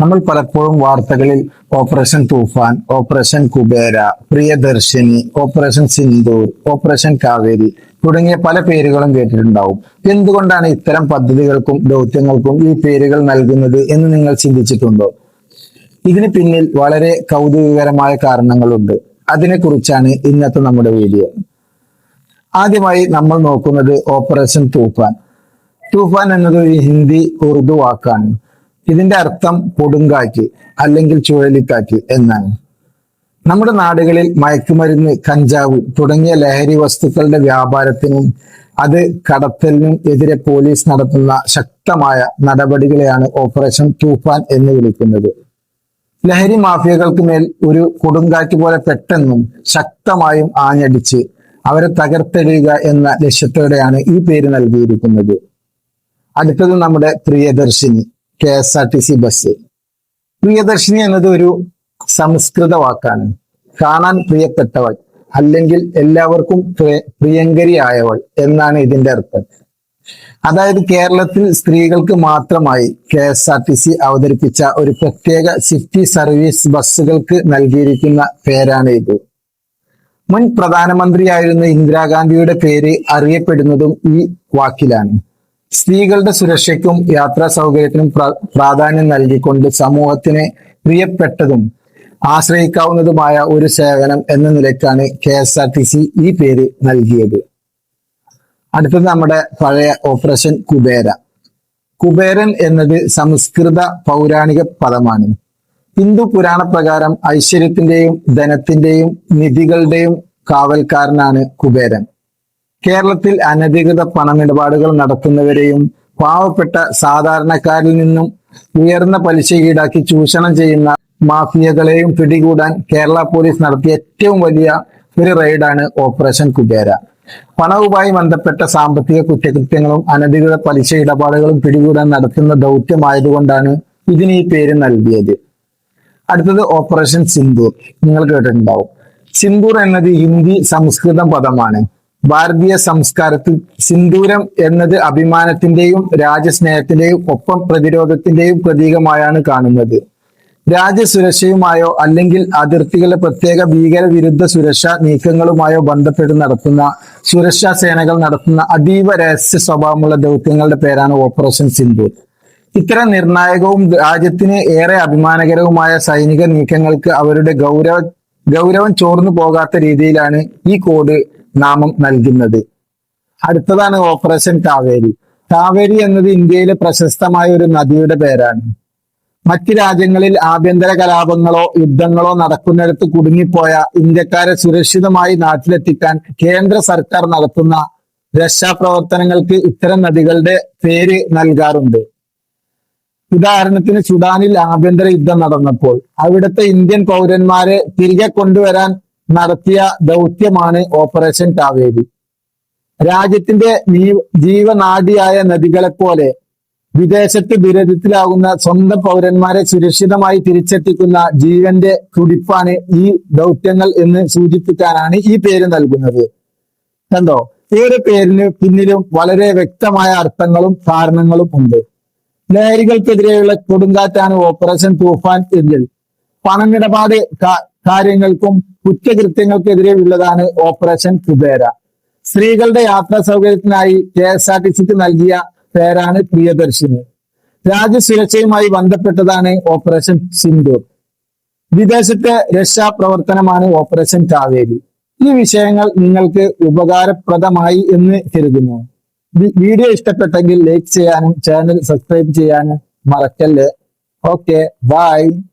നമ്മൾ പലപ്പോഴും വാർത്തകളിൽ operation Toofan, operation Kubera, Priyadarshini, operation Sindoor, operation Kaveri തുടങ്ങിയ പല പേരുകളും കേട്ടിട്ടുണ്ടാവും. എന്തുകൊണ്ടാണ് ഇത്തരം പദ്ധതികൾക്കും ദൗത്യങ്ങൾക്കും ഈ പേരുകൾ നൽകുന്നത് എന്ന് നിങ്ങൾ ചിന്തിച്ചിട്ടുണ്ടോ? ഇതിന് പിന്നിൽ വളരെ കൗതുകകരമായ കാരണങ്ങളുണ്ട്. അതിനെക്കുറിച്ചാണ് ഇന്നത്തെ നമ്മുടെ വീഡിയോ. ആദ്യമായി നമ്മൾ നോക്കുന്നത് ഓപ്പറേഷൻ തൂഫാൻ. തൂഫാൻ എന്നത് ഒരു ഹിന്ദി ഉറുദു വാക്കാണ്. ഇതിന്റെ അർത്ഥം കൊടുങ്കാറ്റ് അല്ലെങ്കിൽ ചുഴലിക്കാറ്റ് എന്നാണ്. നമ്മുടെ നാടുകളിൽ മയക്കുമരുന്ന്, കഞ്ചാവ് തുടങ്ങിയ ലഹരി വസ്തുക്കളുടെ വ്യാപാരത്തിനും അത് കടത്തലിനും എതിരെ പോലീസ് നടത്തുന്ന ശക്തമായ നടപടികളെയാണ് ഓപ്പറേഷൻ തൂഫാൻ എന്ന് വിളിക്കുന്നത്. ലഹരി മാഫിയകൾക്ക് മേൽ ഒരു കൊടുങ്കാറ്റ് പോലെ പെട്ടെന്നും ശക്തമായും ആഞ്ഞടിച്ച് അവരെ തകർത്തെറിയുക എന്ന ലക്ഷ്യത്തോടെയാണ് ഈ പേര് നൽകിയിരിക്കുന്നത്. അടുത്തത് നമ്മുടെ പ്രിയദർശിനി, KSRTC ബസ്. പ്രിയദർശിനി എന്നത് ഒരു സംസ്കൃത വാക്കാണ്. കാണാൻ പ്രിയപ്പെട്ടവൾ അല്ലെങ്കിൽ എല്ലാവർക്കും പ്രിയങ്കരിയായവൾ എന്നാണ് ഇതിന്റെ അർത്ഥം. അതായത് കേരളത്തിൽ സ്ത്രീകൾക്ക് മാത്രമായി KSRTC അവതരിപ്പിച്ച ഒരു പ്രത്യേക സിറ്റി സർവീസ് ബസ്സുകൾക്ക് നൽകിയിരിക്കുന്ന പേരാണ് ഇത്. മുൻ പ്രധാനമന്ത്രിയായിരുന്ന ഇന്ദിരാഗാന്ധിയുടെ പേര് അറിയപ്പെടുന്നതും ഈ വാക്കിലാണ്. സ്ത്രീകളുടെ സുരക്ഷയ്ക്കും യാത്രാ സൗകര്യത്തിനും പ്രാധാന്യം നൽകിക്കൊണ്ട് സമൂഹത്തിന് പ്രിയപ്പെട്ടതും ആശ്രയിക്കാവുന്നതുമായ ഒരു സേവനം എന്ന നിലയ്ക്കാണ് KSRTC ഈ പേര് നൽകിയത്. അടുത്തത് നമ്മുടെ പഴയ ഓപ്പറേഷൻ കുബേര. കുബേരൻ എന്നത് സംസ്കൃത പൗരാണിക പദമാണ്. ഹിന്ദു പുരാണ പ്രകാരം ഐശ്വര്യത്തിന്റെയും ധനത്തിന്റെയും നിധികളുടെയും കാവൽക്കാരനാണ് കുബേരൻ. കേരളത്തിൽ അനധികൃത പണമിടപാടുകൾ നടത്തുന്നവരെയും പാവപ്പെട്ട സാധാരണക്കാരിൽ നിന്നും ഉയർന്ന പലിശ ഈടാക്കി ചൂഷണം ചെയ്യുന്ന മാഫിയകളെയും പിടികൂടാൻ കേരള പോലീസ് നടത്തിയ ഏറ്റവും വലിയ ഒരു റെയ്ഡാണ് ഓപ്പറേഷൻ കുബേര. പണവുമായി ബന്ധപ്പെട്ട സാമ്പത്തിക കുറ്റകൃത്യങ്ങളും അനധികൃത പലിശ ഇടപാടുകളും പിടികൂടാൻ നടത്തുന്ന ദൗത്യമായതുകൊണ്ടാണ് ഇതിന് ഈ പേര് നൽകിയത്. അടുത്തത് ഓപ്പറേഷൻ സിന്ദൂർ. നിങ്ങൾ കേട്ടിട്ടുണ്ടാവും. സിന്ദൂർ എന്നത് ഹിന്ദി സംസ്കൃതം പദമാണ്. ഭാരതീയ സംസ്കാരത്തിൽ സിന്ദൂരം എന്നത് അഭിമാനത്തിന്റെയും രാജ്യസ്നേഹത്തിന്റെയും ഒപ്പം പ്രതിരോധത്തിന്റെയും പ്രതീകമായാണ് കാണുന്നത്. രാജ്യസുരക്ഷയുമായോ അല്ലെങ്കിൽ അതിർത്തികളുടെ പ്രത്യേക ഭീകരവിരുദ്ധ സുരക്ഷാ നീക്കങ്ങളുമായോ ബന്ധപ്പെട്ട് നടത്തുന്ന സുരക്ഷാ സേനകൾ നടത്തുന്ന അതീവ രഹസ്യ സ്വഭാവമുള്ള ദൗത്യങ്ങളുടെ പേരാണ് ഓപ്പറേഷൻ സിന്ദൂർ. ഇത്തരം നിർണായകവും രാജ്യത്തിന് ഏറെ അഭിമാനകരവുമായ സൈനിക നീക്കങ്ങൾക്ക് അവരുടെ ഗൗരവം ചോർന്നു പോകാത്ത രീതിയിലാണ് ഈ കോഡ് നാമം നൽകുന്നത്. അടുത്തതാണ് ഓപ്പറേഷൻ കാവേരി. കാവേരി എന്നത് ഇന്ത്യയിലെ പ്രശസ്തമായ ഒരു നദിയുടെ പേരാണ്. മറ്റ് രാജ്യങ്ങളിൽ ആഭ്യന്തര കലാപങ്ങളോ യുദ്ധങ്ങളോ നടക്കുന്നിടത്ത് കുടുങ്ങിപ്പോയ ഇന്ത്യക്കാരെ സുരക്ഷിതമായി നാട്ടിലെത്തിക്കാൻ കേന്ദ്ര സർക്കാർ നടത്തുന്ന രക്ഷാപ്രവർത്തനങ്ങൾക്ക് ഇത്തരം നദികളുടെ പേര് നൽകാറുണ്ട്. ഉദാഹരണത്തിന് സുഡാനിൽ ആഭ്യന്തര യുദ്ധം നടന്നപ്പോൾ അവിടുത്തെ ഇന്ത്യൻ പൗരന്മാരെ തിരികെ കൊണ്ടുവരാൻ നടത്തിയ ദൗത്യമാണ് ഓപ്പറേഷൻ കാവേരി. രാജ്യത്തിന്റെ ജീവനാഡിയായ നദികളെപ്പോലെ വിദേശത്ത് ദുരിതത്തിലാകുന്ന സ്വന്തം പൗരന്മാരെ സുരക്ഷിതമായി തിരിച്ചെത്തിക്കുന്ന ജീവന്റെ തുടിപ്പാണ് ഈ ദൗത്യങ്ങൾ എന്ന് സൂചിപ്പിക്കാനാണ് ഈ പേര് നൽകുന്നത്. കണ്ടോ, ഈ ഒരു പേരിന് പിന്നിലും വളരെ വ്യക്തമായ അർത്ഥങ്ങളും കാരണങ്ങളും ഉണ്ട്. ലഹരികൾക്കെതിരെയുള്ള കൊടുങ്കാറ്റാണ് ഓപ്പറേഷൻ തൂഫാൻ എങ്കിൽ പണമിടപാട് കാര്യങ്ങൾക്കും കുറ്റകൃത്യങ്ങൾക്കെതിരെ ഉള്ളതാണ് ഓപ്പറേഷൻ കുബേര. സ്ത്രീകളുടെ യാത്രാ സൗകര്യത്തിനായി KSRTCക്ക് നൽകിയ പേരാണ് പ്രിയദർശിനി. രാജ്യസുരക്ഷയുമായി ബന്ധപ്പെട്ടതാണ് ഓപ്പറേഷൻ സിന്ദൂർ. വിദേശത്തെ രക്ഷാപ്രവർത്തനമാണ് ഓപ്പറേഷൻ കാവേരി. ഈ വിഷയങ്ങൾ നിങ്ങൾക്ക് ഉപകാരപ്രദമായി എന്ന് കരുതുന്നു. വീഡിയോ ഇഷ്ടപ്പെട്ടെങ്കിൽ ലൈക്ക് ചെയ്യാനും ചാനൽ സബ്സ്ക്രൈബ് ചെയ്യാനും മറക്കല്ലേ. Okay, by.